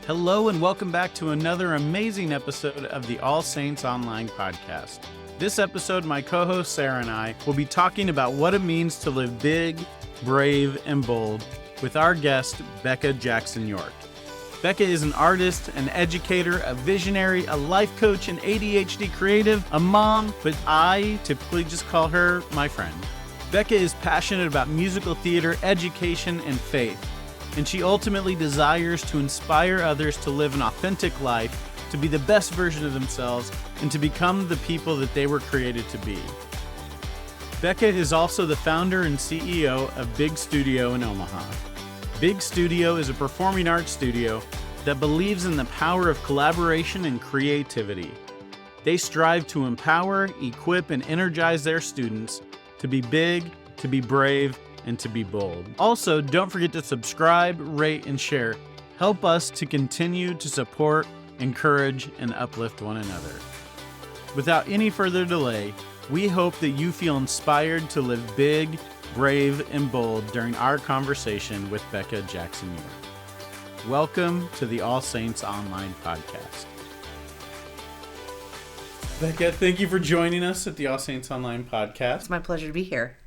Hello and welcome back to another amazing episode of the All Saints Online podcast. This episode, my co-host Sarah and I will be talking about what it means to live big, brave, and bold with our guest, Becca Jackson York. Becca is an artist, an educator, a visionary, a life coach, an ADHD creative, a mom, but I typically just call her my friend. Becca is passionate about musical theater, education, and faith, and she ultimately desires to inspire others to live an authentic life, to be the best version of themselves, and to become the people that they were created to be. Becca is also the founder and CEO of Big Studio in Omaha. Big Studio is a performing arts studio that believes in the power of collaboration and creativity. They strive to empower, equip, and energize their students to be big, to be brave, and to be bold. Also, don't forget to subscribe, rate, and share. Help us to continue to support, encourage, and uplift one another. Without any further delay, we hope that you feel inspired to live big, brave, and bold during our conversation with Becca Jackson York. Welcome to the All Saints Online podcast. Becca, thank you for joining us at the All Saints Online podcast. It's my pleasure to be here.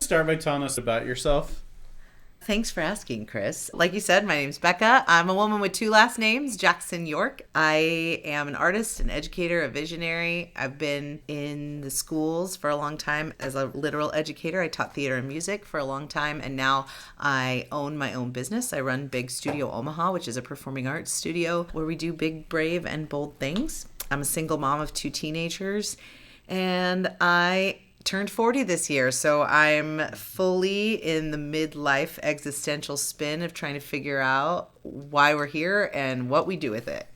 Start by telling us about yourself. Thanks for asking, Chris. Like you said, my name's Becca. I'm a woman with two last names, Jackson York. I am an artist, an educator, a visionary. I've been in the schools for a long time as a literal educator. I taught theater and music for a long time, and now I own my own business. I run Big Studio Omaha, which is a performing arts studio where we do big, brave, and bold things. I'm a single mom of two teenagers, and I turned 40 this year, so I'm fully in the midlife existential spin of trying to figure out why we're here and what we do with it.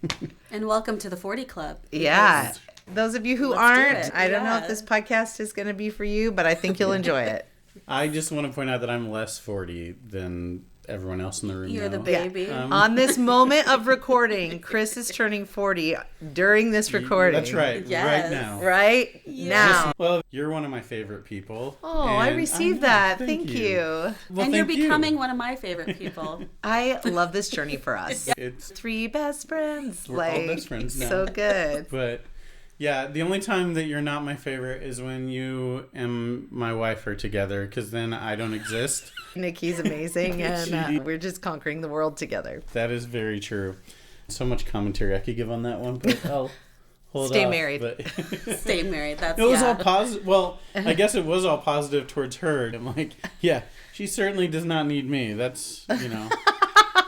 And welcome to the 40 Club. Yeah. Those of you who aren't, I don't know if this podcast is going to be for you, but I think you'll enjoy it. I just want to point out that I'm less 40 than everyone else in the room. You're now. the baby. Yeah. On this moment of recording, Chris is turning 40 during this recording. That's right. Yes. Right now. Right now. Well, you're one of my favorite people. Oh, I received that. Thank you. Well, and you're thank you. becoming one of my favorite people. I love this journey for us. It's Three best friends. We're all best friends now. So good. But yeah, the only time that you're not my favorite is when you and my wife are together, because then I don't exist. Nikki's amazing, and we're just conquering the world together. That is very true. So much commentary I could give on that one, but I'll hold Stay off, married. But Stay married. That's it was all positive. Well, I guess it was all positive towards her. I'm like, yeah, she certainly does not need me. That's, when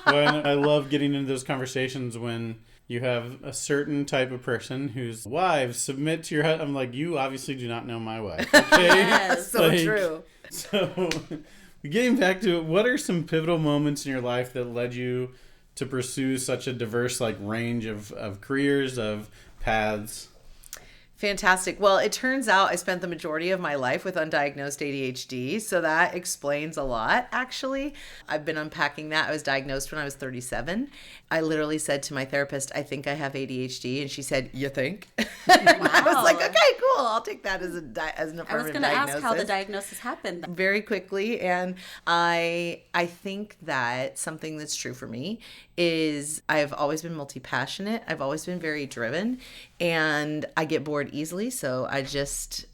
I love getting into those conversations when you have a certain type of person whose wives submit to your husband. I'm like, you obviously do not know my wife. Okay? Yes. So true. So, getting back to it, what are some pivotal moments in your life that led you to pursue such a diverse range of careers, of paths? Fantastic. Well, it turns out I spent the majority of my life with undiagnosed ADHD, so that explains a lot, actually. I've been unpacking that. I was diagnosed when I was 37. I literally said to my therapist, I think I have ADHD, and she said, you think? Wow. I was like, okay, cool. I'll take that as an affirmative diagnosis. I was going to ask how the diagnosis happened. Very quickly, and I think that something that's true for me is I've always been multi-passionate. I've always been very driven, and I get bored easily, so I just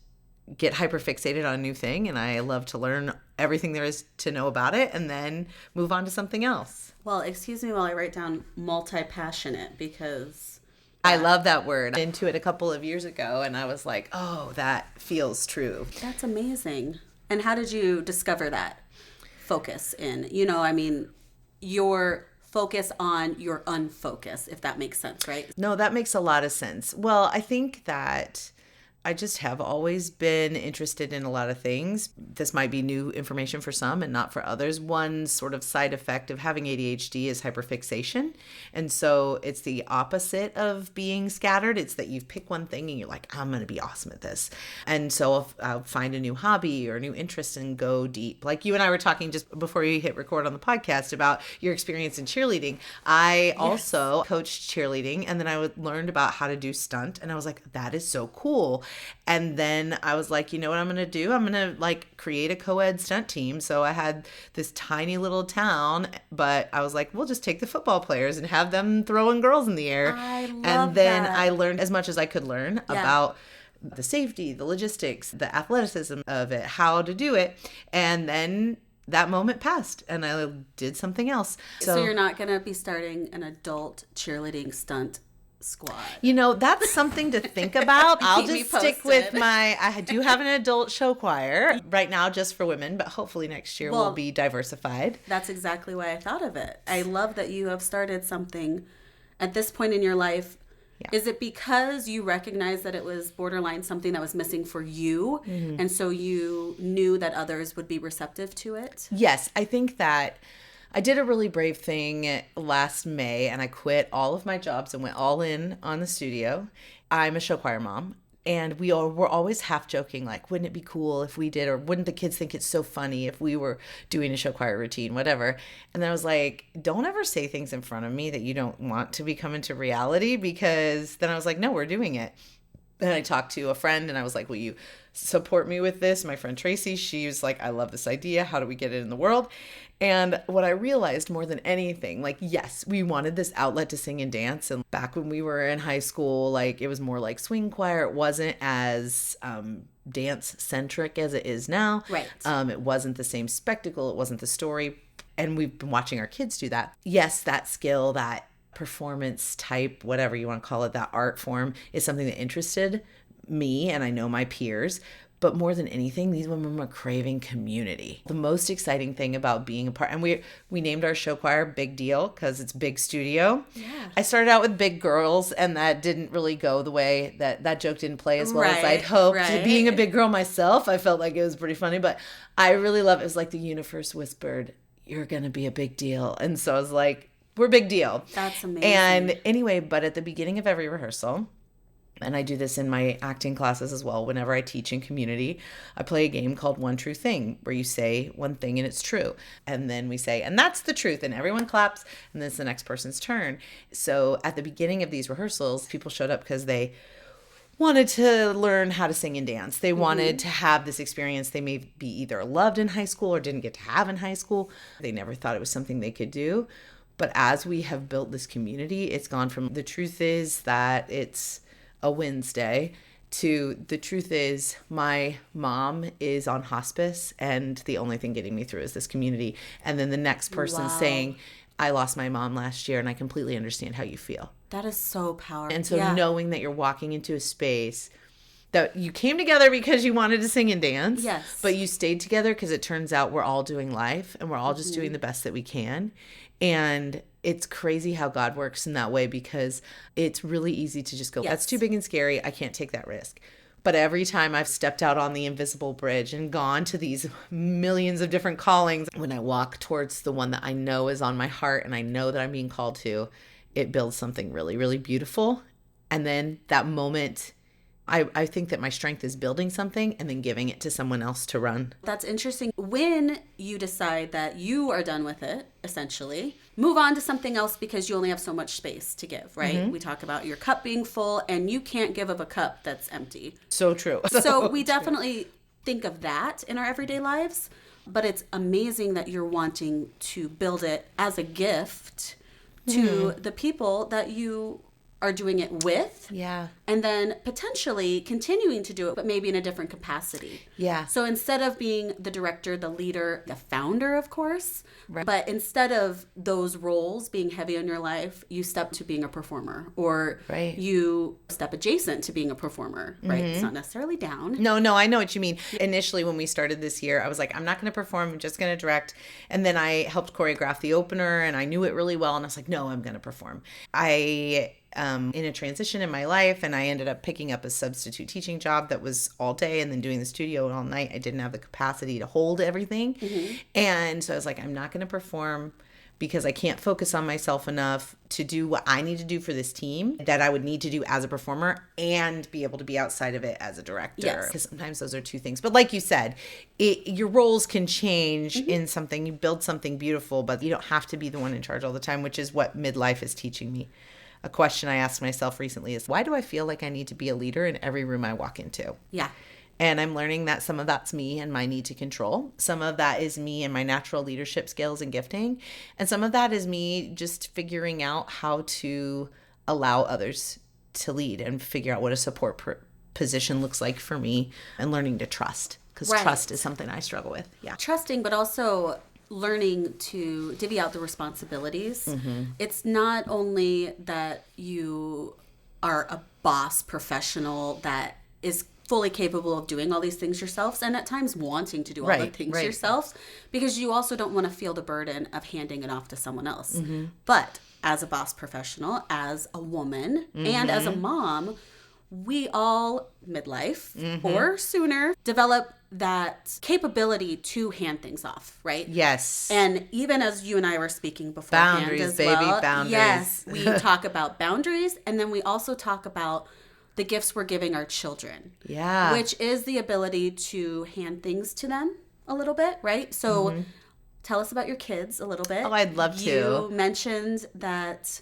get hyperfixated on a new thing, and I love to learn everything there is to know about it and then move on to something else. Well, excuse me while I write down multi-passionate, because I love that word. I into it a couple of years ago, and I was like, oh, that feels true. that's amazing. And how did you discover that focus in, your focus on your unfocus, if that makes sense, right? No, that makes a lot of sense. Well, I think that I just have always been interested in a lot of things. This might be new information for some and not for others. One sort of side effect of having ADHD is hyperfixation. And so it's the opposite of being scattered. It's that you pick one thing and you're like, I'm going to be awesome at this. And so I'll find a new hobby or a new interest and go deep. Like you and I were talking just before you hit record on the podcast about your experience in cheerleading. I also coached cheerleading, and then I learned about how to do stunt. And I was like, that is so cool. And then I was like, you know what I'm going to do? I'm going to like create a co-ed stunt team. So I had this tiny little town, but I was like, we'll just take the football players and have them throwing girls in the air. I love And then that. I learned as much as I could learn about the safety, the logistics, the athleticism of it, how to do it. And then that moment passed and I did something else. So you're not going to be starting an adult cheerleading stunt squad. You know, that's something to think about. I'll Keep me just stick posted. with I do have an adult show choir right now just for women, but hopefully next year we'll be diversified. That's exactly why I thought of it. I love that you have started something at this point in your life. Yeah. Is it because you recognized that it was borderline something that was missing for you, and so you knew that others would be receptive to it? Yes, I think that I did a really brave thing last May, and I quit all of my jobs and went all in on the studio. I'm a show choir mom, and we're always half joking, like, wouldn't it be cool if we did, or wouldn't the kids think it's so funny if we were doing a show choir routine, whatever. And then I was like, don't ever say things in front of me that you don't want to become into reality, because then I was like, no, we're doing it. Then I talked to a friend and I was like, will you support me with this? My friend Tracy, she was like, I love this idea. How do we get it in the world? And what I realized more than anything, like, yes, we wanted this outlet to sing and dance. And back when we were in high school, like, it was more like swing choir. It wasn't as dance centric as it is now. Right. It wasn't the same spectacle. It wasn't the story. And we've been watching our kids do that. Yes, that skill, that performance type, whatever you want to call it, that art form is something that interested me and I know my peers. But more than anything, these women were craving community. The most exciting thing about being a part, and we named our show choir Big Deal because it's big studio. Yeah. I started out with big girls, and that didn't really go the way that joke didn't play as well as I'd hoped. Right. Being a big girl myself, I felt like it was pretty funny, but I really love it. It was like the universe whispered, "You're gonna be a big deal," and so I was like, "We're big deal." That's amazing. And anyway, but at the beginning of every rehearsal, and I do this in my acting classes as well, whenever I teach in community, I play a game called One True Thing, where you say one thing and it's true. And then we say, and that's the truth. And everyone claps, and then it's the next person's turn. So at the beginning of these rehearsals, people showed up because they wanted to learn how to sing and dance. They wanted to have this experience they may be either loved in high school or didn't get to have in high school. They never thought it was something they could do. But as we have built this community, it's gone from the truth is that it's a Wednesday to the truth is my mom is on hospice and the only thing getting me through is this community. And then the next person saying, I lost my mom last year and I completely understand how you feel. That is so powerful. And so knowing that you're walking into a space that you came together because you wanted to sing and dance, but you stayed together because it turns out we're all doing life and we're all just doing the best that we can. And it's crazy how God works in that way, because it's really easy to just go, that's too big and scary. I can't take that risk. But every time I've stepped out on the invisible bridge and gone to these millions of different callings, when I walk towards the one that I know is on my heart and I know that I'm being called to, it builds something really, really beautiful. And then that moment, I think that my strength is building something and then giving it to someone else to run. That's interesting. When you decide that you are done with it, essentially, move on to something else because you only have so much space to give, right? We talk about your cup being full and you can't give of a cup that's empty. So true. So we definitely think of that in our everyday lives, but it's amazing that you're wanting to build it as a gift to the people that you are doing it with. Yeah. And then potentially continuing to do it, but maybe in a different capacity. Yeah. So instead of being the director, the leader, the founder, of course, but instead of those roles being heavy on your life, you step to being a performer, or you step adjacent to being a performer, right? It's not necessarily down. No, I know what you mean. Initially, when we started this year, I was like, I'm not going to perform, I'm just going to direct. And then I helped choreograph the opener and I knew it really well. And I was like, no, I'm going to perform. In a transition in my life, and I ended up picking up a substitute teaching job that was all day and then doing the studio all night. I didn't have the capacity to hold everything. And so I was like, I'm not going to perform because I can't focus on myself enough to do what I need to do for this team that I would need to do as a performer and be able to be outside of it as a director. Because sometimes those are two things. But like you said, your roles can change in something. You build something beautiful, but you don't have to be the one in charge all the time, which is what midlife is teaching me. a question I asked myself recently is, why do I feel like I need to be a leader in every room I walk into? Yeah. And I'm learning that some of that's me and my need to control. Some of that is me and my natural leadership skills and gifting. And some of that is me just figuring out how to allow others to lead and figure out what a support position looks like for me, and learning to trust, because trust is something I struggle with. Yeah. Trusting, but also learning to divvy out the responsibilities. It's not only that you are a boss professional that is fully capable of doing all these things yourselves, and at times wanting to do all the things yourselves, because you also don't want to feel the burden of handing it off to someone else. But as a boss professional, as a woman, and as a mom, we all, midlife or sooner, develop that capability to hand things off, right? Yes. And even as you and I were speaking beforehand Boundaries, as baby, well, boundaries. yes, we talk about boundaries, and then we also talk about the gifts we're giving our children. Yeah. Which is the ability to hand things to them a little bit, right? So tell us about your kids a little bit. Oh, I'd love to. You mentioned that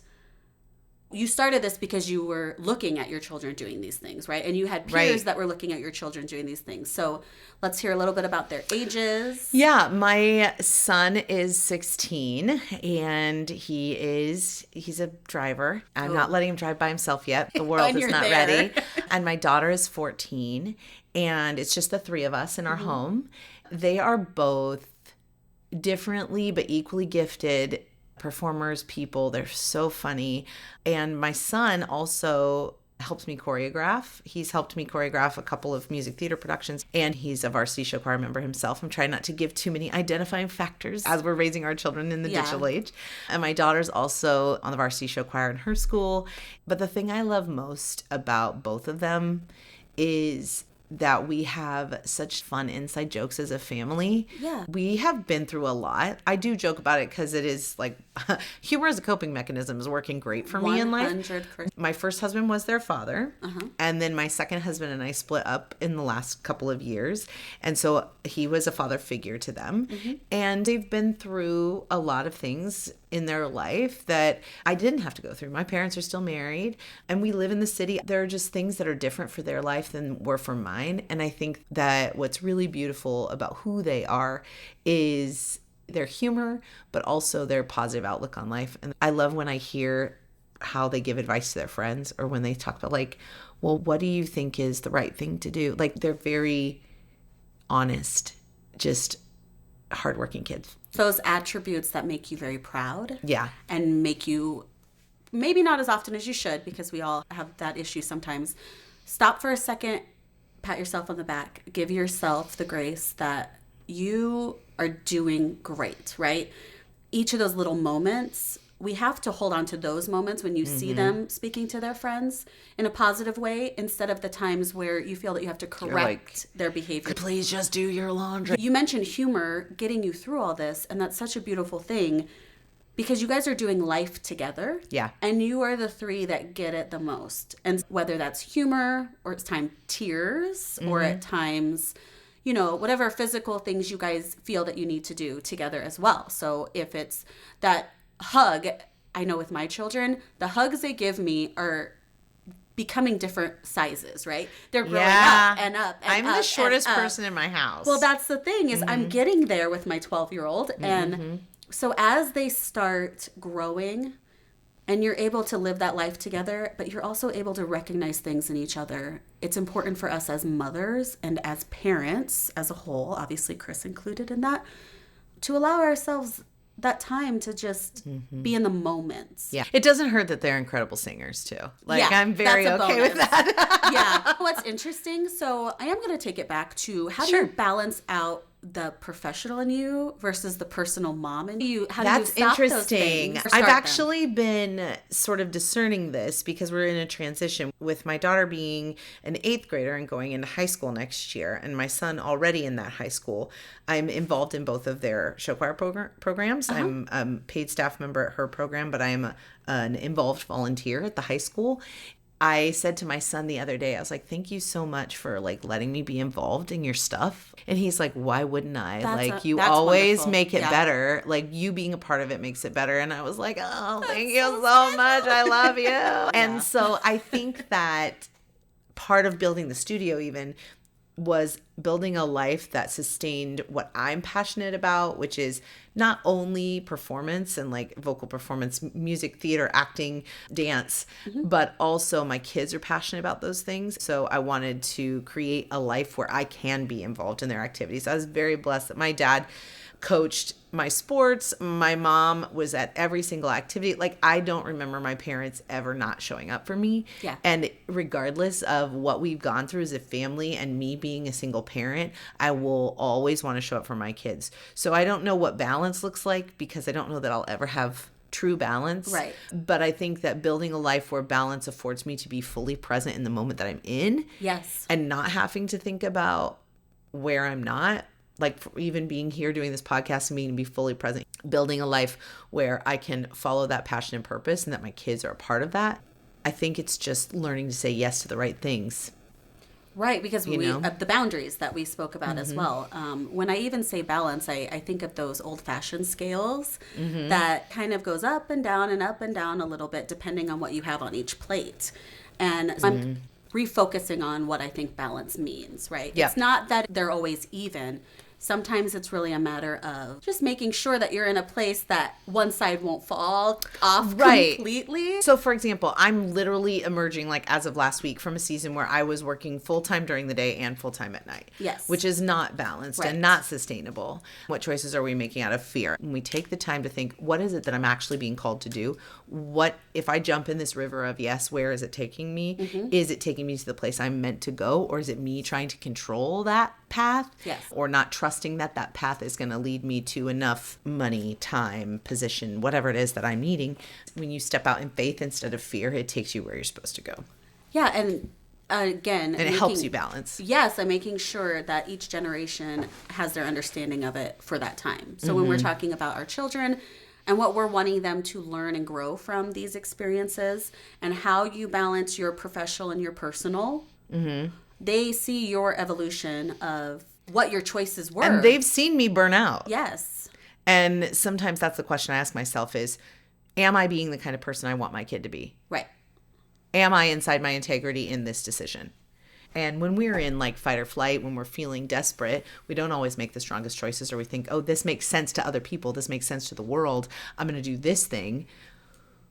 you started this because you were looking at your children doing these things, right? And you had peers that were looking at your children doing these things. So let's hear a little bit about their ages. Yeah, my son is 16, and he's a driver. I'm not letting him drive by himself yet. The world is not ready. And my daughter is 14, and it's just the three of us in our home. They are both differently but equally gifted performers, people. They're so funny. And my son also helps me choreograph. He's helped me choreograph a couple of music theater productions, and he's a varsity show choir member himself. I'm trying not to give too many identifying factors as we're raising our children in the digital age. And my daughter's also on the varsity show choir in her school. But the thing I love most about both of them is that we have such fun inside jokes as a family. Yeah. We have been through a lot. I do joke about it because it is like humor as a coping mechanism is working great for me in life. 100%. My first husband was their father. And then my second husband and I split up in the last couple of years. And so he was a father figure to them. And they've been through a lot of things in their life that I didn't have to go through. My parents are still married, and we live in the city. There are just things that are different for their life than were for mine. And I think that what's really beautiful about who they are is their humor, but also their positive outlook on life. And I love when I hear how they give advice to their friends, or when they talk about like, well, what do you think is the right thing to do? Like, they're very honest, just hardworking kids. Those attributes that make you very proud. Yeah. And make you, maybe not as often as you should, because we all have that issue sometimes. Stop for a second, pat yourself on the back, give yourself the grace that you are doing great, right? Each of those little moments, we have to hold on to those moments when you see them speaking to their friends in a positive way, instead of the times where you feel that you have to correct their behavior. Please just do your laundry. You mentioned humor getting you through all this, and that's such a beautiful thing, because you guys are doing life together. Yeah. And you are the three that get it the most. And whether that's humor, or it's time tears, or at times, you know, whatever physical things you guys feel that you need to do together as well. So if it's that hug, I know with my children, the hugs they give me are becoming different sizes, right? They're growing up and up and I'm up the shortest and up. person in my house. Well, that's the thing, is I'm getting there with my 12-year-old. And so as they start growing and you're able to live that life together, but you're also able to recognize things in each other, it's important for us as mothers and as parents as a whole, obviously Chris included in that, to allow ourselves that time to just be in the moments. Yeah. It doesn't hurt that they're incredible singers too. Like, Yeah, I'm very that's a okay with bonus. that. Yeah. What's interesting, so I am going to take it back to how do you balance out the professional in you versus the personal mom in you? How do you That's stop those interesting. things or I've start them? actually been sort of discerning this because we're in a transition with my daughter being an 8th grader and going into high school next year, and my son already in that high school. I'm involved in both of their show choir programs. I'm a paid staff member at her program, but I'm an involved volunteer at the high school. I said to my son the other day, I was like, thank you so much for like letting me be involved in your stuff. And he's like, why wouldn't I? You always wonderful. make it better. Like you being a part of it makes it better. And I was like, oh, thank you so much. I love you. And so I think that part of building the studio even was building a life that sustained what I'm passionate about, which is not only performance and like vocal performance, music, theater, acting, dance, but also my kids are passionate about those things. So I wanted to create a life where I can be involved in their activities. I was very blessed that my dad coached my sports. My mom was at every single activity. Like I don't remember my parents ever not showing up for me. Yeah. And regardless of what we've gone through as a family and me being a single parent, I will always want to show up for my kids. So I don't know what balance looks like because I don't know that I'll ever have true balance. Right. But I think that building a life where balance affords me to be fully present in the moment that I'm in. Yes. And not having to think about where I'm not. Like even being here doing this podcast and being to be fully present, building a life where I can follow that passion and purpose and that my kids are a part of that. I think it's just learning to say yes to the right things. Right, because the boundaries that we spoke about as well. When I even say balance, I think of those old-fashioned scales that kind of goes up and down a little bit depending on what you have on each plate. And I'm refocusing on what I think balance means, right? Yeah. It's not that they're always even. Sometimes it's really a matter of just making sure that you're in a place that one side won't fall off completely. So, for example, I'm literally emerging, like as of last week, from a season where I was working full-time during the day and full-time at night. Yes. Which is not balanced and not sustainable. What choices are we making out of fear? When we take the time to think, what is it that I'm actually being called to do? What, if I jump in this river of yes, where is it taking me? Is it taking me to the place I'm meant to go? Or is it me trying to control that path? Yes. Or not trusting that that path is going to lead me to enough money, time, position, whatever it is that I'm needing. When you step out in faith instead of fear, it takes you where you're supposed to go. Yeah, and again... And it helps you balance. Yes, and making sure that each generation has their understanding of it for that time. So when we're talking about our children and what we're wanting them to learn and grow from these experiences and how you balance your professional and your personal, they see your evolution of what your choices were. And they've seen me burn out. Yes. And sometimes that's the question I ask myself is, am I being the kind of person I want my kid to be? Right. Am I inside my integrity in this decision? And when we're in like fight or flight, when we're feeling desperate, we don't always make the strongest choices, or we think, oh, this makes sense to other people. This makes sense to the world. I'm going to do this thing.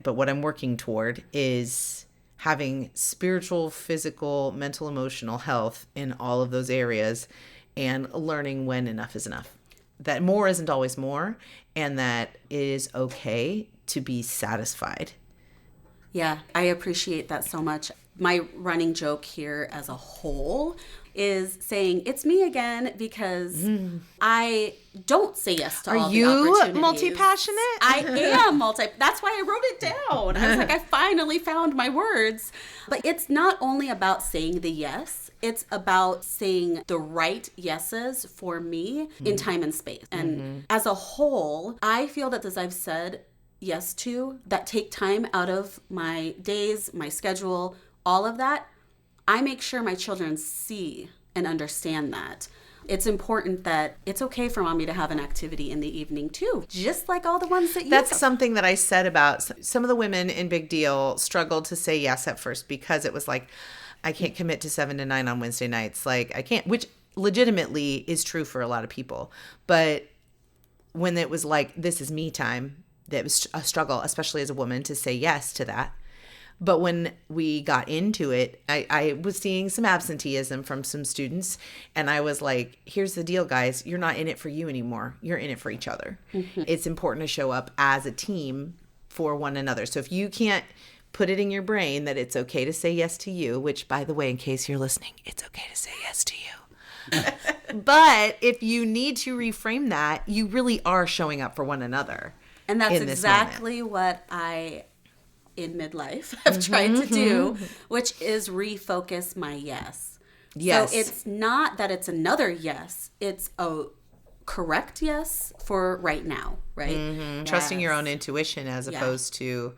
But what I'm working toward is having spiritual, physical, mental, emotional health in all of those areas and learning when enough is enough. That more isn't always more, and that it is okay to be satisfied. Yeah, I appreciate that so much. My running joke here as a whole is saying, it's me again, because I don't say yes to all the opportunities. Are you multi-passionate? I am That's why I wrote it down. I was like, I finally found my words. But it's not only about saying the yes. It's about saying the right yeses for me in time and space. And as a whole, I feel that as I've said yes to, that take time out of my days, my schedule, all of that, I make sure my children see and understand that. It's important that it's okay for mommy to have an activity in the evening too, just like all the ones that you That's have. something that I said about some of the women in Big Deal struggled to say yes at first because it was like, I can't commit to 7 to 9 on Wednesday nights. Like I can't, which legitimately is true for a lot of people. But when it was like, this is me time, that was a struggle, especially as a woman, to say yes to that. But when we got into it, I was seeing some absenteeism from some students. And I was like, here's the deal, guys. You're not in it for you anymore. You're in it for each other. It's important to show up as a team for one another. So if you can't put it in your brain that it's okay to say yes to you, which, by the way, in case you're listening, it's okay to say yes to you. But if you need to reframe that, you really are showing up for one another. And that's exactly what I, in midlife, have tried to do, which is refocus my yes. Yes. So it's not that it's another yes. It's a correct yes for right now, right? Trusting your own intuition as opposed to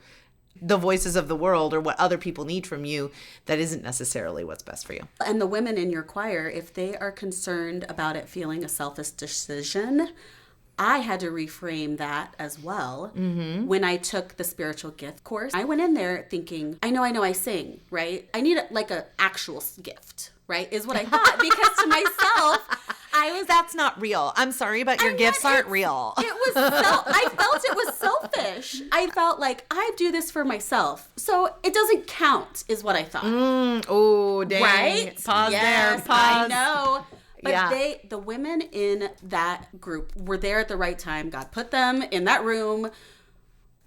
the voices of the world or what other people need from you that isn't necessarily what's best for you. And the women in your choir, if they are concerned about it feeling a selfish decision, I had to reframe that as well. When I took the spiritual gift course, I went in there thinking, I know I sing, right? I need like an actual gift, right? Is what I thought, because to myself, That's not real. I'm sorry, but your gifts aren't real. I felt it was selfish. I felt like I do this for myself, so it doesn't count, is what I thought. Oh, dang. Right? Pause yes, there. Pause. I know. But Yeah. the women in that group were there at the right time. God put them in that room.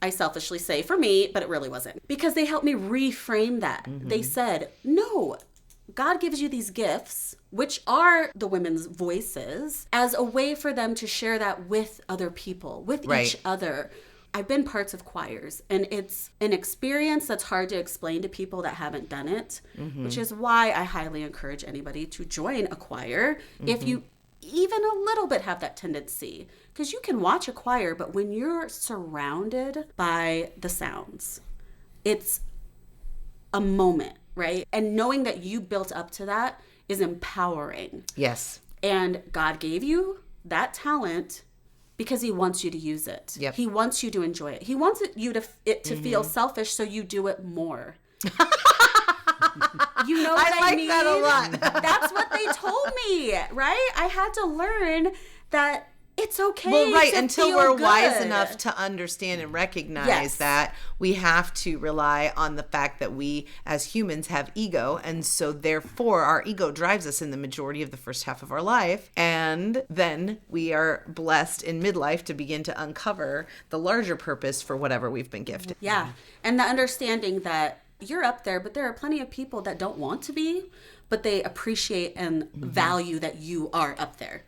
I selfishly say for me, but it really wasn't. Because they helped me reframe that. They said, no, God gives you these gifts, which are the women's voices, as a way for them to share that with other people, with each other. I've been parts of choirs, and it's an experience that's hard to explain to people that haven't done it, which is why I highly encourage anybody to join a choir if you even a little bit have that tendency. Because you can watch a choir, but when you're surrounded by the sounds, it's a moment, right? And knowing that you built up to that is empowering. Yes. And God gave you that talent because he wants you to use it. Yep. He wants you to enjoy it. He wants you to feel selfish, so you do it more. You know what I mean? that a lot. That's what they told me, right? I had to learn that it's okay. Well, right, to until feel we're good. wise enough to understand and recognize that we have to rely on the fact that we as humans have ego, and so therefore our ego drives us in the majority of the first half of our life, and then we are blessed in midlife to begin to uncover the larger purpose for whatever we've been gifted. Yeah, and the understanding that you're up there, but there are plenty of people that don't want to be, but they appreciate and value that you are up there.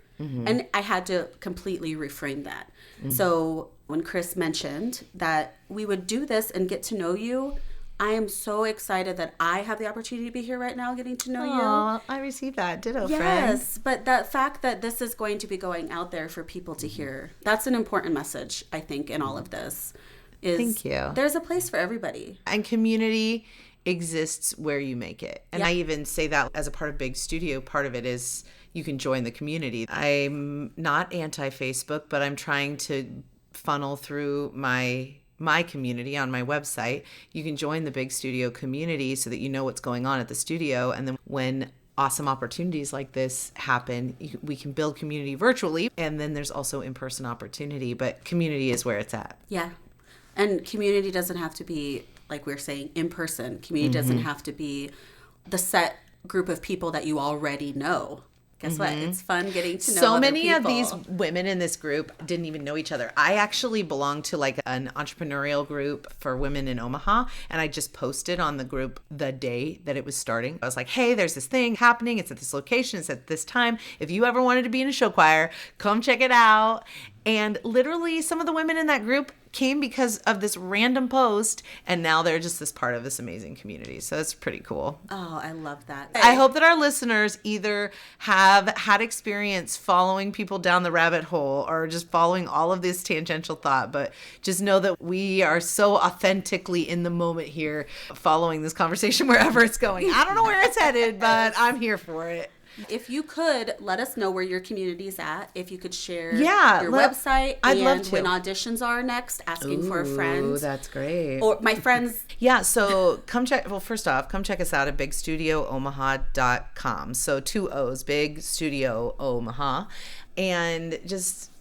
And I had to completely reframe that. So when Chris mentioned that we would do this and get to know you, I am so excited that I have the opportunity to be here right now getting to know you. Oh, I received that. Ditto, friend. Yes, but the fact that this is going to be going out there for people to hear, that's an important message, I think, in all of this. Thank you. There's a place for everybody. And community exists where you make it. And I even say that as a part of Big Studio. Part of it is you can join the community. I'm not anti-Facebook, but I'm trying to funnel through my community on my website. You can join the Big Studio community so that you know what's going on at the studio. And then when awesome opportunities like this happen, we can build community virtually. And then there's also in-person opportunity, but community is where it's at. Yeah. And community doesn't have to be, like we were saying, in person. Community doesn't have to be the set group of people that you already know. Guess what? It's fun getting to know So other many people. of these women in this group didn't even know each other. I actually belong to like an entrepreneurial group for women in Omaha, and I just posted on the group the day that it was starting. I was like, hey, there's this thing happening. It's at this location. It's at this time. If you ever wanted to be in a show choir, come check it out. And literally some of the women in that group came because of this random post, and now they're just this part of this amazing community. So it's pretty cool. Oh, I love that. I hope that our listeners either have had experience following people down the rabbit hole or just following all of this tangential thought, but just know that we are so authentically in the moment here following this conversation wherever it's going. I don't know where it's headed, but I'm here for it. If you could let us know where your community's at, if you could share Yeah, your website I'd and love to. when auditions are next, asking for a friend. Ooh, that's great. Or my friends. Yeah, so first off, come check us out at bigstudioomaha.com. So 2 O's, Big Studio Omaha. And just,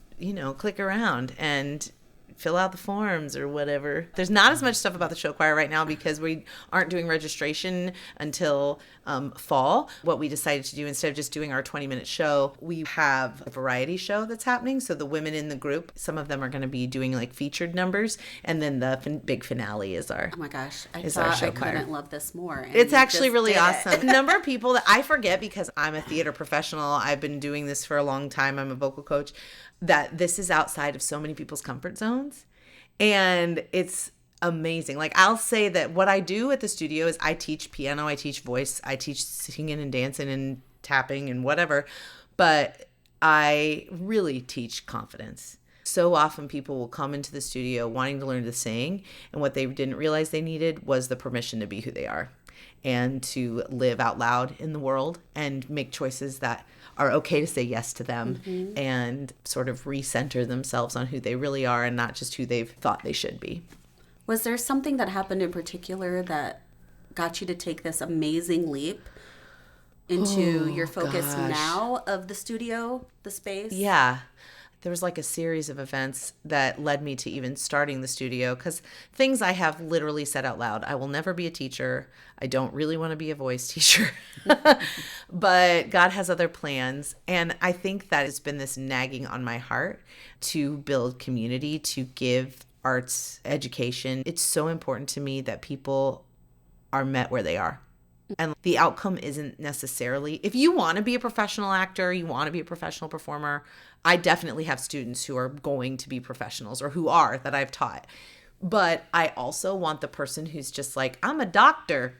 click around and fill out the forms or whatever. There's not as much stuff about the show choir right now because we aren't doing registration until fall. What we decided to do, instead of just doing our 20-minute show, we have a variety show that's happening. So the women in the group, some of them are going to be doing like featured numbers, and then the big finale is our. Oh my gosh, I our thought show I choir. couldn't love this more. And It's you actually just really did awesome. it. The number of people that I forget, because I'm a theater professional, I've been doing this for a long time, I'm a vocal coach, that this is outside of so many people's comfort zones. And it's amazing. Like, I'll say that what I do at the studio is I teach piano, I teach voice, I teach singing and dancing and tapping and whatever, but I really teach confidence. So often people will come into the studio wanting to learn to sing, and what they didn't realize they needed was the permission to be who they are and to live out loud in the world and make choices that are okay to say yes to them and sort of recenter themselves on who they really are and not just who they've thought they should be. Was there something that happened in particular that got you to take this amazing leap into your focus now of the studio, the space? Yeah. There was like a series of events that led me to even starting the studio, because things I have literally said out loud. I will never be a teacher. I don't really want to be a voice teacher. But God has other plans. And I think that has been this nagging on my heart to build community, to give arts education. It's so important to me that people are met where they are. And the outcome isn't necessarily, if you want to be a professional actor, you want to be a professional performer, I definitely have students who are going to be professionals or who are that I've taught. But I also want the person who's just like, I'm a doctor,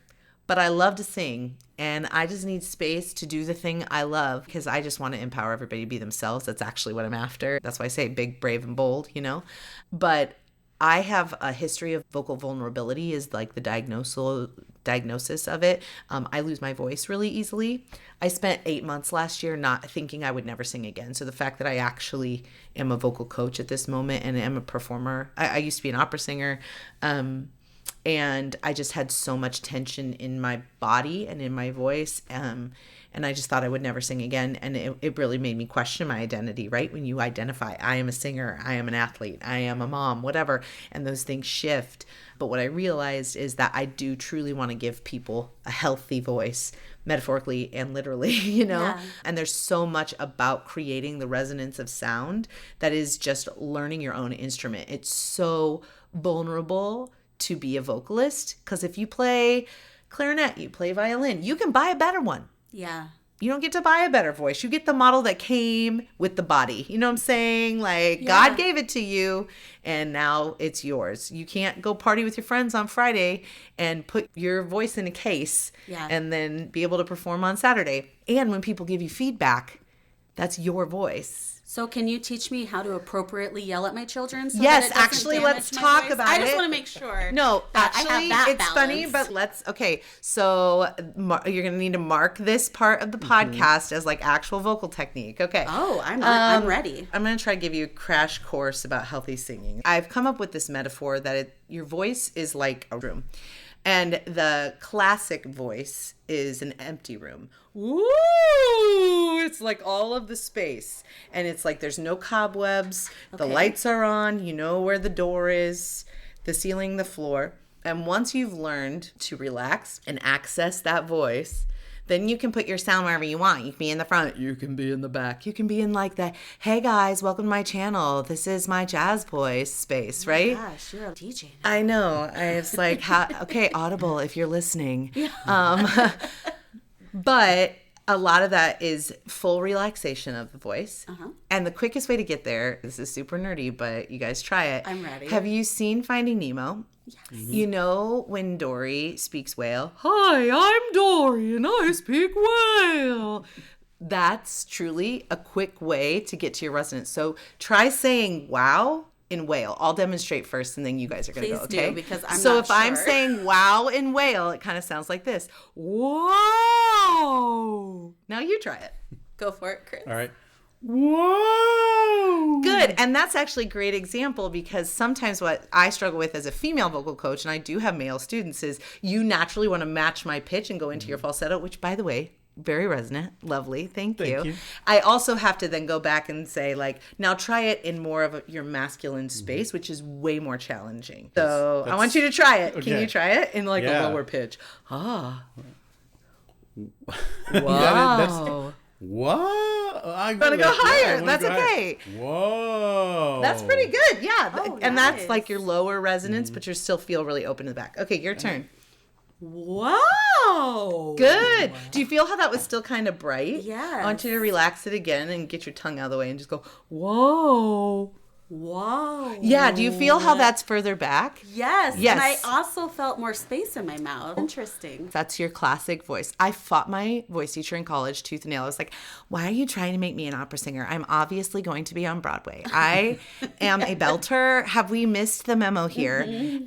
but I love to sing and I just need space to do the thing I love because I just want to empower everybody to be themselves. That's actually what I'm after. That's why I say big, brave, and bold, you know? But I have a history of vocal vulnerability is like the diagnosis of it. I lose my voice really easily. I spent 8 months last year not thinking I would never sing again. So the fact that I actually am a vocal coach at this moment and am a performer, I used to be an opera singer, and I just had so much tension in my body and in my voice. And I just thought I would never sing again. And it really made me question my identity, right? When you identify, I am a singer, I am an athlete, I am a mom, whatever, and those things shift. But what I realized is that I do truly want to give people a healthy voice, metaphorically and literally, you know? Yeah. And there's so much about creating the resonance of sound that is just learning your own instrument. It's so vulnerable to be a vocalist, because if you play clarinet, you play violin, you can buy a better one. Yeah. You don't get to buy a better voice. You get the model that came with the body. You know what I'm saying? Like, God gave it to you and now it's yours. You can't go party with your friends on Friday and put your voice in a case and then be able to perform on Saturday. And when people give you feedback, that's your voice. So can you teach me how to appropriately yell at my children? So yes, that it actually, let's talk voice? about it. I just want to make sure. No, actually, it's balance. funny, but okay. So you're going to need to mark this part of the podcast as like actual vocal technique. Okay. Oh, I'm ready. I'm going to try to give you a crash course about healthy singing. I've come up with this metaphor that your voice is like a room. And the classic voice is an empty room. Woo! It's like all of the space. And it's like there's no cobwebs. Okay. The lights are on. You know where the door is, the ceiling, the floor. And once you've learned to relax and access that voice, then you can put your sound wherever you want. You can be in the front. You can be in the back. You can be in like the, hey guys, welcome to my channel. This is my jazz voice space, right? Oh gosh, you're a DJ now. I know. It's like, okay, Audible, if you're listening. But a lot of that is full relaxation of the voice. And the quickest way to get there, this is super nerdy, but you guys try it. I'm ready. Have you seen Finding Nemo? Yes. Mm-hmm. You know when Dory speaks whale? Hi, I'm Dory and I speak whale. That's truly a quick way to get to your resonance. So try saying wow in whale. I'll demonstrate first and then you guys are going to go, okay? Do, because I'm so not if sure. I'm saying wow in whale, it kind of sounds like this. Whoa. Now you try it. Go for it, Chris. All right. Whoa. Good. And that's actually a great example because sometimes what I struggle with as a female vocal coach, and I do have male students, is you naturally want to match my pitch and go into your falsetto, which, by the way, very resonant. Lovely. Thank you. I also have to then go back and say, like, now try it in more of your masculine space, which is way more challenging. So I want you to try it. Okay. Can you try it in like a lower pitch? Ah. Wow. Whoa. I'm going to go higher. That's okay. Whoa. That's pretty good. Yeah. Oh, and nice. that's like your lower resonance, but you still feel really open in the back. Okay, your turn. Wow. Good. Wow. Do you feel how that was still kind of bright? Yes. I want you to relax it again and get your tongue out of the way and just go, whoa. Whoa. Yeah, do you feel how that's further back? Yes. Yes. And I also felt more space in my mouth. Interesting. That's your classic voice. I fought my voice teacher in college tooth and nail. I was like, why are you trying to make me an opera singer? I'm obviously going to be on Broadway. I am a belter. Have we missed the memo here?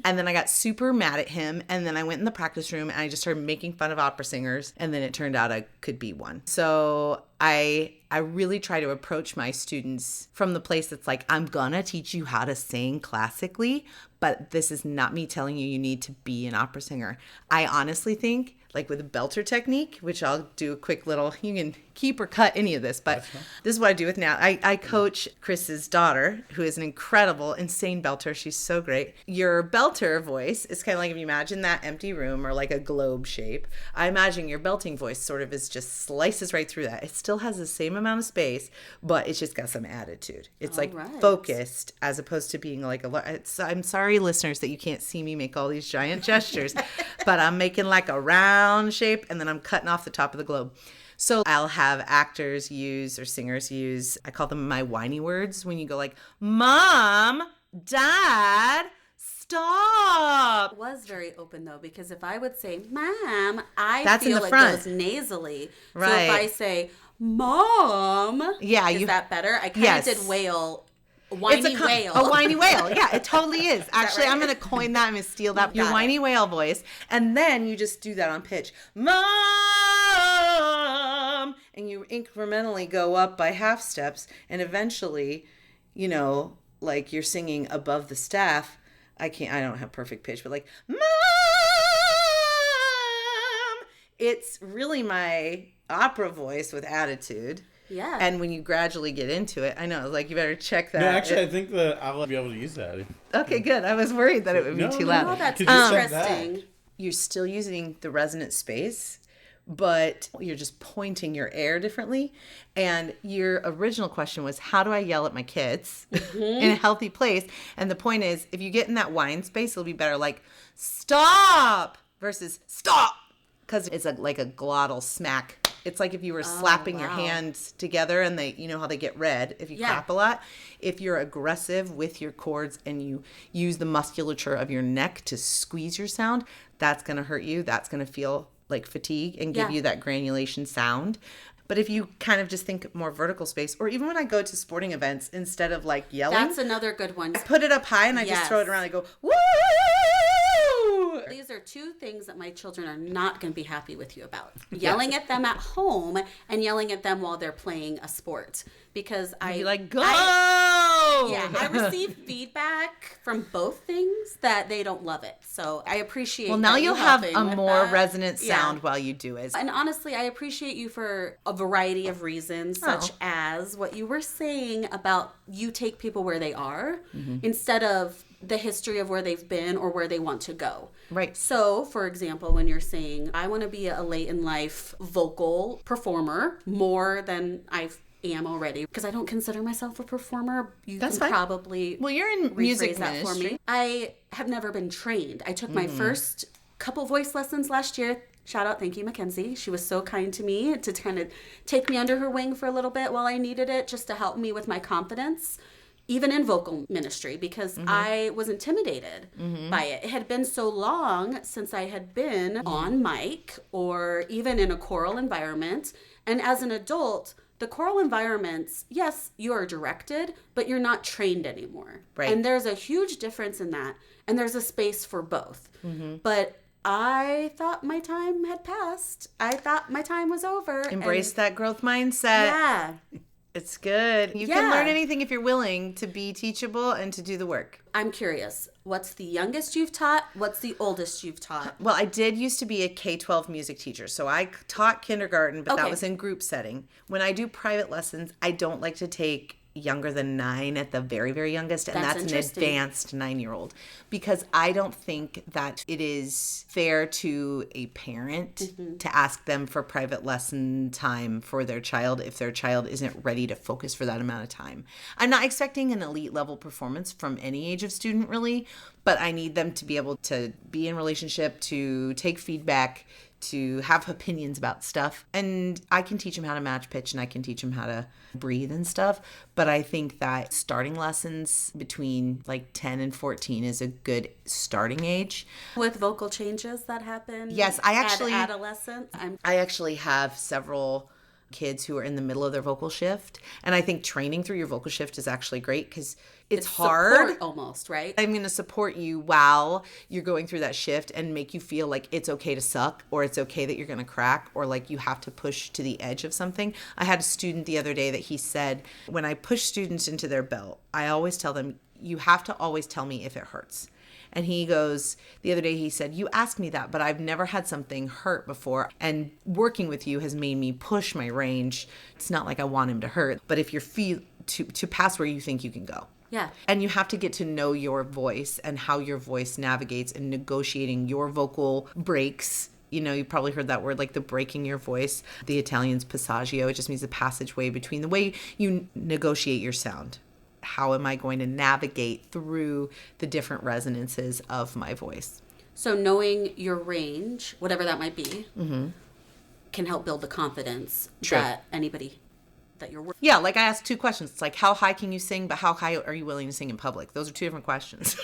And then I got super mad at him. And then I went in the practice room and I just started making fun of opera singers. And then it turned out I could be one. So I really try to approach my students from the place that's like, I'm gonna teach you how to sing classically, but this is not me telling you need to be an opera singer. I honestly think, like with a belter technique, which I'll do a quick little, you can keep or cut any of this, but this is what I do with now. I coach Chris's daughter, who is an incredible, insane belter. She's so great. Your belter voice is kind of like, if you imagine that empty room or like a globe shape, I imagine your belting voice sort of is just slices right through that. It still has the same amount of space, but it's just got some attitude. It's focused as opposed to being like I'm sorry, listeners, that you can't see me make all these giant gestures, but I'm making like a round shape and then I'm cutting off the top of the globe. So I'll have actors use or singers use, I call them my whiny words, when you go like, Mom, Dad, stop. It was very open though, because if I would say, Mom, I That's feel in the it front. goes nasally. Right. So if I say, Mom, is that better? I kind of did whale. Whiny whale. A whiny whale. Yeah, it totally is. Actually, right? I'm going to coin that. I'm going to steal that. Your Got whiny whale voice. And then you just do that on pitch. Mom! And you incrementally go up by half steps. And eventually, you know, like you're singing above the staff. I don't have perfect pitch, but like, Mom! It's really my opera voice with attitude. Yeah. And when you gradually get into it, I know, like, you better check that. No, actually, I think that I'll be able to use that. Okay, good. I was worried that it would be too loud. Oh, that's Could you step interesting. back? You're still using the resonant space, but you're just pointing your air differently. And your original question was, how do I yell at my kids in a healthy place? And the point is, if you get in that whine space, it'll be better like, stop versus stop. Because it's like a glottal smack. It's like if you were slapping your hands together and you know how they get red if you clap a lot. If you're aggressive with your chords and you use the musculature of your neck to squeeze your sound, that's going to hurt you. That's going to feel like fatigue and give you that granulation sound. But if you kind of just think more vertical space, or even when I go to sporting events, instead of like yelling. That's another good one. I put it up high and I just throw it around and I go, woo! These are two things that my children are not going to be happy with you about. Yelling at them at home and yelling at them while they're playing a sport. Because You're like, go! I receive feedback from both things that they don't love it. So I appreciate Well, now that you'll you have helping a with more that. resonant sound while you do it. And honestly, I appreciate you for a variety of reasons, such as what you were saying about you take people where they are instead of the history of where they've been or where they want to go. Right. So, for example, when you're saying, I want to be a late in life vocal performer more than I am already, because I don't consider myself a performer. That's can fine. probably Well, you're in music that for ministry. me. I have never been trained. I took my first couple voice lessons last year. Shout out, thank you, Mackenzie. She was so kind to me to kind of take me under her wing for a little bit while I needed it, just to help me with my confidence, even in vocal ministry, because I was intimidated by it. It had been so long since I had been on mic or even in a choral environment. And as an adult, the choral environments, yes, you are directed, but you're not trained anymore. Right. And there's a huge difference in that. And there's a space for both. But I thought my time had passed. I thought my time was over. Embrace that growth mindset. Yeah. It's good. You can learn anything if you're willing to be teachable and to do the work. I'm curious. What's the youngest you've taught? What's the oldest you've taught? Well, I did used to be a K-12 music teacher. So I taught kindergarten, but that was in group setting. When I do private lessons, I don't like to take younger than 9 at the very, very youngest. And that's an advanced 9-year-old. Because I don't think that it is fair to a parent to ask them for private lesson time for their child if their child isn't ready to focus for that amount of time. I'm not expecting an elite level performance from any age of student, really. but I need them to be able to be in relationship, to take feedback, to have opinions about stuff. And I can teach them how to match pitch and I can teach them how to breathe and stuff. But I think that starting lessons between like 10 and 14 is a good starting age. With vocal changes that happen. Yes, I actually adolescence. I actually have several kids who are in the middle of their vocal shift, and I think training through your vocal shift is actually great because it's hard support almost, right? I'm going to support you while you're going through that shift and make you feel like it's okay to suck, or it's okay that you're going to crack, or like you have to push to the edge of something. I had a student the other day that he said, when I push students into their belt, I always tell them, you have to always tell me if it hurts. And he goes, the other day he said, you asked me that, but I've never had something hurt before. And working with you has made me push my range. It's not like I want him to hurt, but if you're to pass where you think you can go. Yeah. And you have to get to know your voice and how your voice navigates and negotiating your vocal breaks. You know, you probably heard that word, like the breaking your voice. The Italian's passaggio. It just means the passageway between the way you negotiate your sound. How am I going to navigate through the different resonances of my voice? So knowing your range, whatever that might be, can help build the confidence that anybody that you're working. Yeah, like I asked 2 questions. It's like, how high can you sing, but how high are you willing to sing in public? Those are 2 different questions.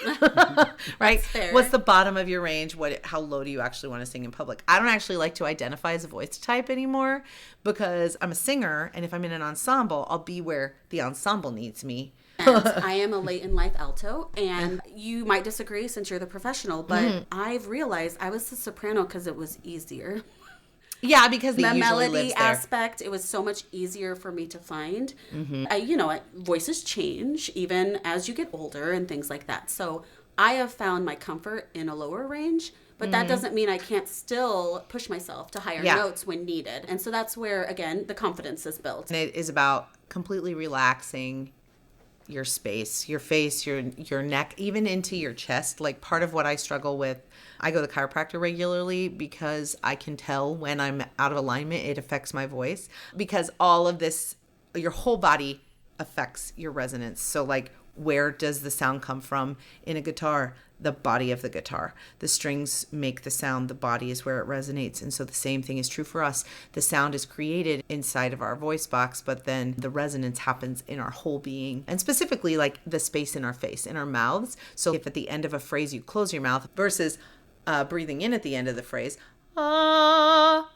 Right? Fair. What's the bottom of your range? How low do you actually want to sing in public? I don't actually like to identify as a voice type anymore because I'm a singer, and if I'm in an ensemble, I'll be where the ensemble needs me. And I am a late in life alto, and you might disagree since you're the professional, but I've realized I was the soprano because it was easier. Yeah, because the melody aspect, it was so much easier for me to find. Voices change even as you get older and things like that. So I have found my comfort in a lower range, but that doesn't mean I can't still push myself to higher notes when needed. And so that's where, again, the confidence is built. And it is about completely relaxing your space, your face, your neck, even into your chest. Like part of what I struggle with, I go to the chiropractor regularly because I can tell when I'm out of alignment, it affects my voice. Because all of this, your whole body affects your resonance. So like, where does the sound come from in a guitar? The body of the guitar. The strings make the sound. The body is where it resonates. And so the same thing is true for us. The sound is created inside of our voice box, but then the resonance happens in our whole being. And specifically like the space in our face, in our mouths. So if at the end of a phrase you close your mouth versus breathing in at the end of the phrase, ah,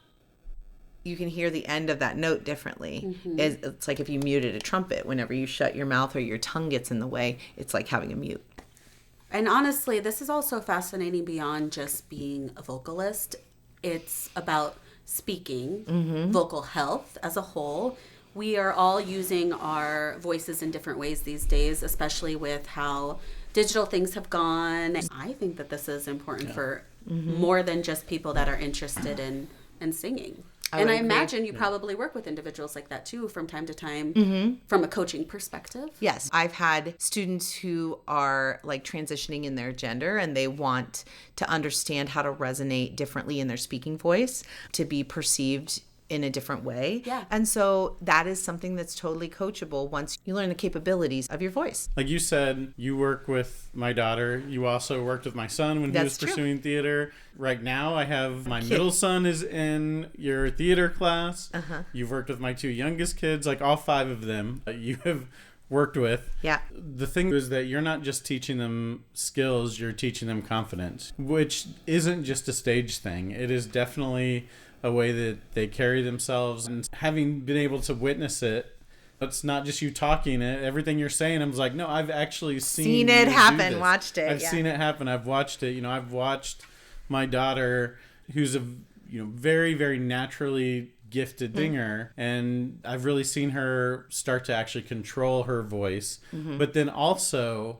you can hear the end of that note differently. It's like if you muted a trumpet, whenever you shut your mouth or your tongue gets in the way, it's like having a mute. And honestly, this is also fascinating beyond just being a vocalist. It's about speaking, vocal health as a whole. We are all using our voices in different ways these days, especially with how digital things have gone. I think that this is important for more than just people that are interested in singing. And I imagine you probably work with individuals like that too from time to time from a coaching perspective. Yes. I've had students who are like transitioning in their gender and they want to understand how to resonate differently in their speaking voice to be perceived in a different way. Yeah. And so that is something that's totally coachable once you learn the capabilities of your voice. Like you said, you work with my daughter. You also worked with my son when he was pursuing theater. Right now, I have my middle son is in your theater class. You've worked with my 2 youngest kids, like all 5 of them you have worked with. Yeah. The thing is that you're not just teaching them skills, you're teaching them confidence, which isn't just a stage thing. It is definitely a way that they carry themselves. And having been able to witness it, it's not just you talking it. Everything you're saying, I was like, no, I've actually seen it happen, watched it. I've seen it happen. I've watched it. I've watched my daughter, who's a very, very naturally gifted singer, and I've really seen her start to actually control her voice, but then also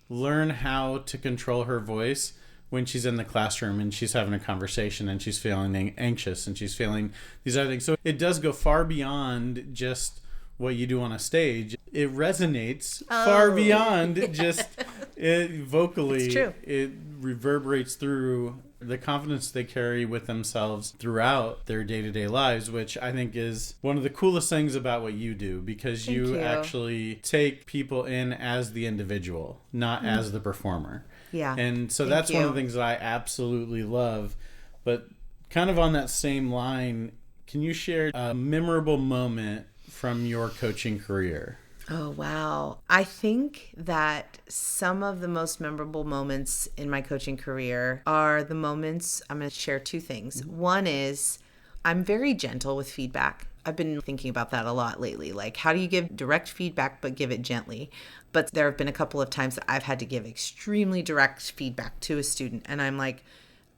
learn how to control her voice when she's in the classroom and she's having a conversation and she's feeling anxious and she's feeling these other things. So it does go far beyond just what you do on a stage. It resonates far beyond just it vocally. It's true. It reverberates through the confidence they carry with themselves throughout their day-to-day lives, which I think is one of the coolest things about what you do, because you actually take people in as the individual, not as the performer. Yeah. And so Thank that's one of you. the things that I absolutely love. But kind of on that same line, can you share a memorable moment from your coaching career? Oh, wow. I think that some of the most memorable moments in my coaching career are the moments, I'm going to share two things. One is I'm very gentle with feedback. I've been thinking about that a lot lately. Like, how do you give direct feedback but give it gently? But there have been a couple of times that I've had to give extremely direct feedback to a student. And I'm like,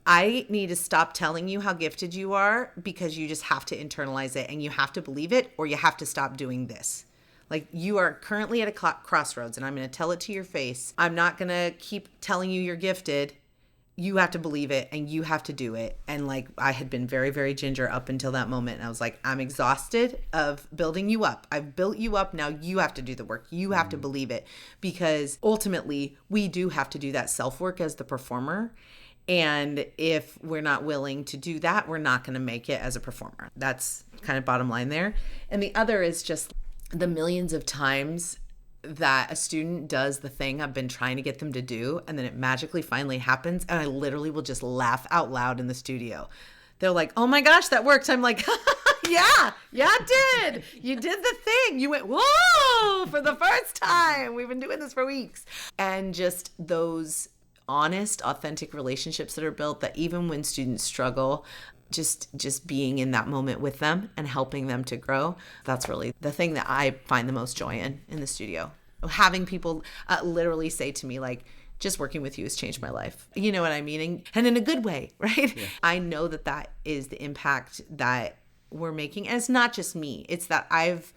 I need to stop telling you how gifted you are because you just have to internalize it and you have to believe it, or you have to stop doing this. Like, you are currently at a crossroads and I'm going to tell it to your face. I'm not going to keep telling you you're gifted. You have to believe it and you have to do it. And like, I had been very, very ginger up until that moment. And I was like, I'm exhausted of building you up. I've built you up. Now you have to do the work. You have to believe it, because ultimately we do have to do that self-work as the performer. And if we're not willing to do that, we're not going to make it as a performer. That's kind of bottom line there. And the other is just the millions of times that a student does the thing I've been trying to get them to do, and then it magically finally happens, and I literally will just laugh out loud in the studio. They're like, oh my gosh, that worked. I'm like, yeah, it did. You did the thing. You went, whoa, for the first time. We've been doing this for weeks. And just those honest, authentic relationships that are built, that even when students struggle, just being in that moment with them and helping them to grow, that's really the thing that I find the most joy in the studio. Having people literally say to me, like, just working with you has changed my life. You know what I mean? And in a good way, right? Yeah. I know that is the impact that we're making. And it's not just me. It's that I've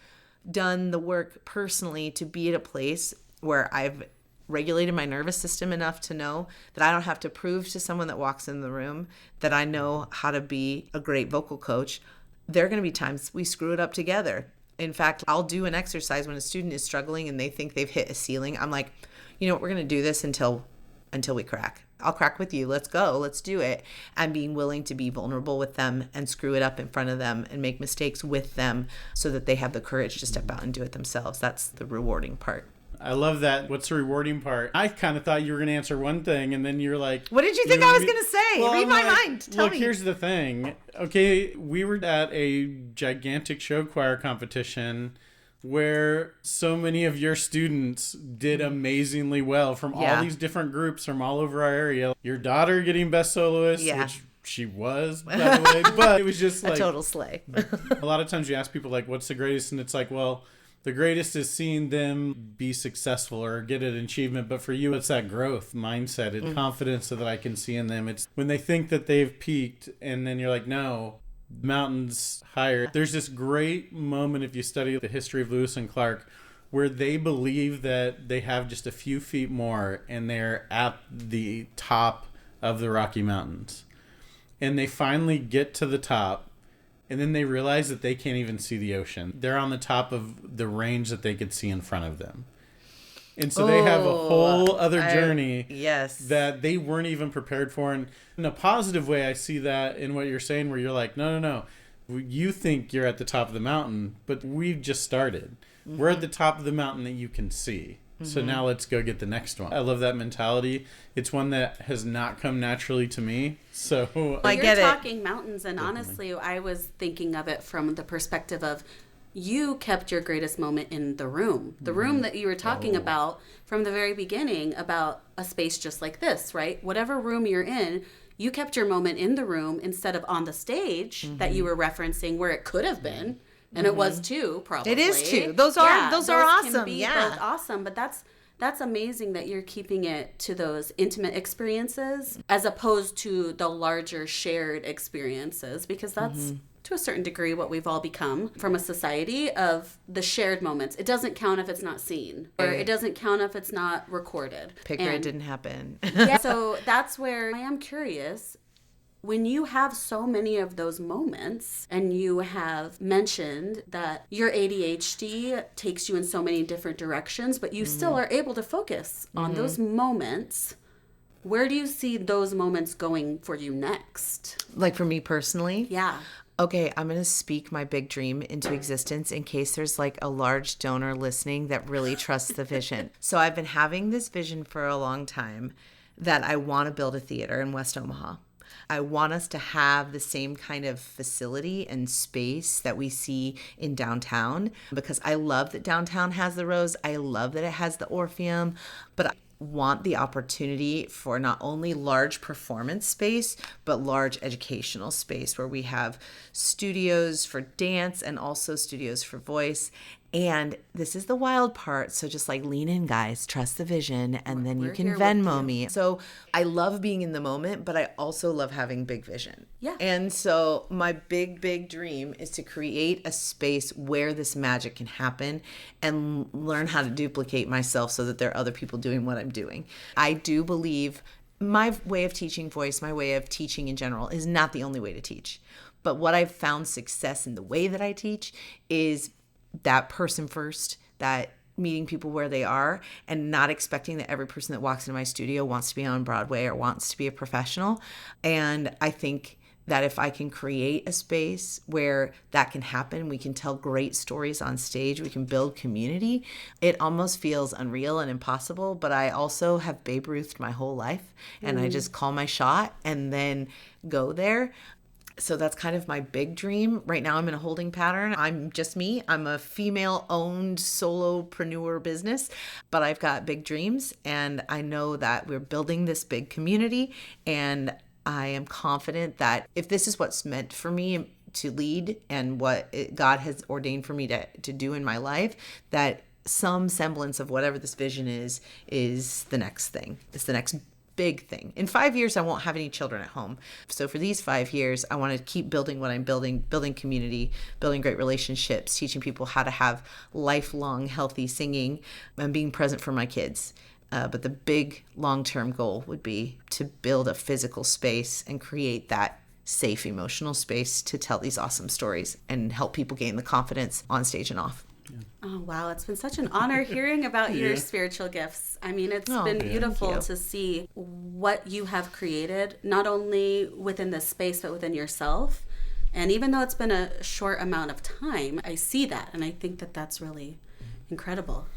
done the work personally to be at a place where I've regulated my nervous system enough to know that I don't have to prove to someone that walks in the room that I know how to be a great vocal coach. There are going to be times we screw it up together. In fact, I'll do an exercise when a student is struggling and they think they've hit a ceiling. I'm like, you know what, we're going to do this until we crack. I'll crack with you. Let's go. Let's do it. And being willing to be vulnerable with them and screw it up in front of them and make mistakes with them so that they have the courage to step out and do it themselves. That's the rewarding part. I love that. What's the rewarding part? I kind of thought you were going to answer one thing, and then you're like... What did you think I was going to say? Well, Read my mind. Tell me. Look, here's the thing. Okay, we were at a gigantic show choir competition where so many of your students did amazingly well from all these different groups from all over our area. Your daughter getting best soloist, which she was, by the way, but it was just like... a total slay. A lot of times you ask people, like, what's the greatest? And it's like, well... The greatest is seeing them be successful or get an achievement. But for you, it's that growth mindset and confidence that I can see in them. It's when they think that they've peaked and then you're like, no, mountains higher. There's this great moment, if you study the history of Lewis and Clark, where they believe that they have just a few feet more and they're at the top of the Rocky Mountains. And they finally get to the top. And then they realize that they can't even see the ocean. They're on the top of the range that they could see in front of them. And so they have a whole other journey that they weren't even prepared for. And in a positive way, I see that in what you're saying, where you're like, no. You think you're at the top of the mountain, but we've just started. Mm-hmm. We're at the top of the mountain that you can see. Mm-hmm. So now let's go get the next one. I love that mentality. It's one that has not come naturally to me. So I get it. You're talking mountains, and honestly, I was thinking of it from the perspective of you kept your greatest moment in the room. The room that you were talking about from the very beginning, about a space just like this, right? Whatever room you're in, you kept your moment in the room instead of on the stage that you were referencing, where it could have been. And it was too, probably. It is too. Those are awesome. Can be both awesome, but that's amazing that you're keeping it to those intimate experiences as opposed to the larger shared experiences, because that's to a certain degree what we've all become from a society of the shared moments. It doesn't count if it's not seen, or it doesn't count if it's not recorded. It didn't happen. So that's where I am curious. When you have so many of those moments, and you have mentioned that your ADHD takes you in so many different directions, but you still are able to focus on those moments, where do you see those moments going for you next? Like for me personally? Yeah. Okay, I'm going to speak my big dream into existence in case there's like a large donor listening that really trusts the vision. So I've been having this vision for a long time that I want to build a theater in West Omaha. I want us to have the same kind of facility and space that we see in downtown, because I love that downtown has the Rose. I love that it has the Orpheum, but I want the opportunity for not only large performance space, but large educational space where we have studios for dance and also studios for voice. And this is the wild part. So just like lean in, guys, trust the vision, and then you can Venmo me. So I love being in the moment, but I also love having big vision. Yeah. And so my big dream is to create a space where this magic can happen and learn how to duplicate myself so that there are other people doing what I'm doing. I do believe my way of teaching voice, my way of teaching in general, is not the only way to teach. But what I've found success in the way that I teach is that person first, that meeting people where they are, and not expecting that every person that walks into my studio wants to be on Broadway or wants to be a professional. And I think that if I can create a space where that can happen, we can tell great stories on stage, we can build community, it almost feels unreal and impossible. But I also have Babe Ruthed my whole life, and I just call my shot and then go there. So that's kind of my big dream. Right now I'm in a holding pattern. I'm just me. I'm a female-owned solopreneur business, but I've got big dreams, and I know that we're building this big community, and I am confident that if this is what's meant for me to lead and what God has ordained for me to do in my life, that some semblance of whatever this vision is the next thing. It's the next big thing. In 5 years, I won't have any children at home. So for these 5 years, I want to keep building what I'm building community, building great relationships, teaching people how to have lifelong healthy singing, and being present for my kids. But the big long-term goal would be to build a physical space and create that safe emotional space to tell these awesome stories and help people gain the confidence on stage and off. Oh, wow. It's been such an honor hearing about your spiritual gifts. I mean, it's been beautiful to see what you have created, not only within this space, but within yourself. And even though it's been a short amount of time, I see that. And I think that that's really incredible.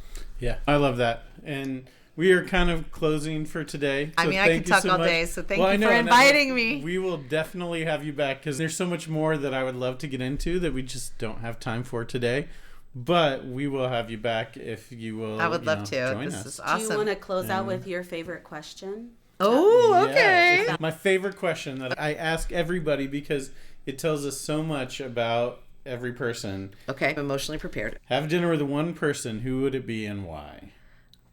Yeah, I love that. And we are kind of closing for today. So I mean, I could talk all day, so thank you for inviting me. We will definitely have you back, because there's so much more that I would love to get into that we just don't have time for today. But we will have you back if you will. I would love to. Join this us. is awesome. Do you want to close out with your favorite question? Oh, okay. Yeah. My favorite question that I ask everybody, because it tells us so much about every person. Okay, I'm emotionally prepared. Have dinner with one person. Who would it be and why?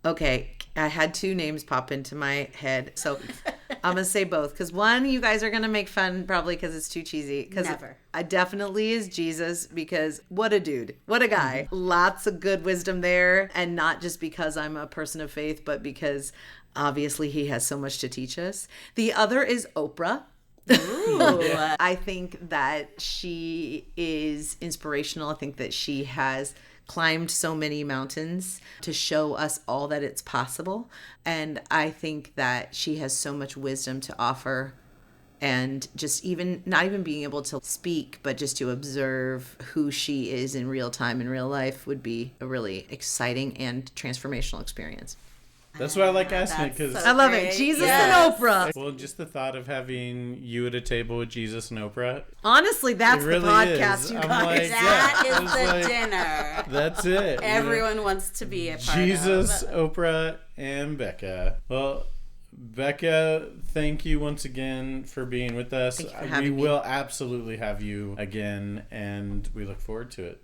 Okay, I had two names pop into my head, so I'm going to say both. Because one, you guys are going to make fun probably because it's too cheesy. Never. I definitely is Jesus, because what a dude. What a guy. Lots of good wisdom there. And not just because I'm a person of faith, but because obviously he has so much to teach us. The other is Oprah. I think that she is inspirational. I think that she has climbed so many mountains to show us all that it's possible. And I think that she has so much wisdom to offer, and just even not even being able to speak, but just to observe who she is in real time, in real life, would be a really exciting and transformational experience. That's why I like asking it, because I love it. Jesus and Oprah. Well, just the thought of having you at a table with Jesus and Oprah. Honestly, that's really the podcast, is. you I'm guys. like, That yeah, is the dinner. That's it. Everyone wants to be a part Jesus, of. Oprah, and Becca. Well, Becca, thank you once again for being with us. Thank you for having we me. will absolutely have you again, and we look forward to it.